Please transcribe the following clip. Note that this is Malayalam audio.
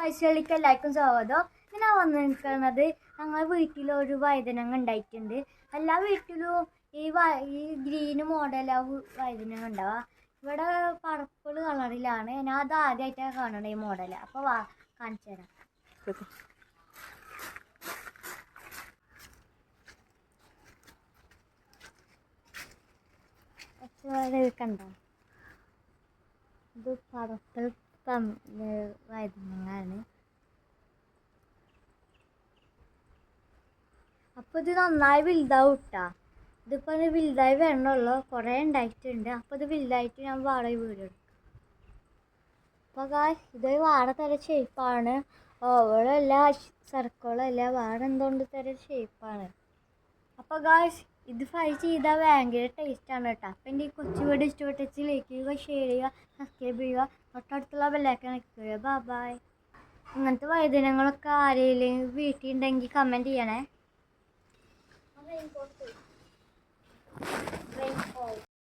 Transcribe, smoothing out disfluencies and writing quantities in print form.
കാഴ്ചകളിലേക്ക് എല്ലാവർക്കും സ്വാഗതം. ഞാൻ വന്നു നിൽക്കുന്നത് ഞങ്ങളുടെ വീട്ടിലൊരു വഴുതനങ്ങ ഉണ്ടായിട്ടുണ്ട്. എല്ലാ വീട്ടിലും ഈ ഗ്രീന് മോഡലാവും വഴുതനങ്ങ ഉണ്ടാവുക. ഇവിടെ പർപ്പിൾ കളറിലാണ്. ഞാൻ അത് ആദ്യമായിട്ടാണ് കാണണം ഈ മോഡൽ. അപ്പോൾ കാണിച്ചു തരാം. കണ്ടോ, ഇത് പർപ്പിൾ വഴുതനങ്ങയാണ്. അപ്പോൾ ഇത് നന്നായി വലുതാവും ഇട്ടാ. ഇതിപ്പോൾ വലുതായി വരണുള്ളൂ, കുറേ ഉണ്ടായിട്ടുണ്ട്. അപ്പോൾ ഇത് വലുതായിട്ട് ഞാൻ വാടക വീട് എടുക്കും. അപ്പോൾ ഇത് വാട തര ഷേപ്പാണ്. ഓവളല്ല, സർക്കിളല്ല, വാട എന്തുകൊണ്ട് തര ഷേപ്പാണ്. അപ്പോൾ ഇത് ഫ്രൈ ചെയ്താൽ ഭയങ്കര ടേസ്റ്റാണ് കേട്ടോ. അപ്പം എൻ്റെ ഈ കൊച്ചു വീട് ഇഷ്ടപ്പെട്ടിച്ച് ലൈക്ക് ചെയ്യുക, ഷെയർ ചെയ്യുക, സബ്സ്ക്രൈബ് ചെയ്യുക, തൊട്ടടുത്തുള്ള ബെല്ലൈക്കൺ ക്ലിക്ക് ചെയ്യുക. ബൈ. ഇങ്ങനത്തെ വഴുതനങ്ങളൊക്കെ ആരെങ്കിലും വീട്ടിൽ ഉണ്ടെങ്കിൽ കമൻറ്റ് ചെയ്യണേ.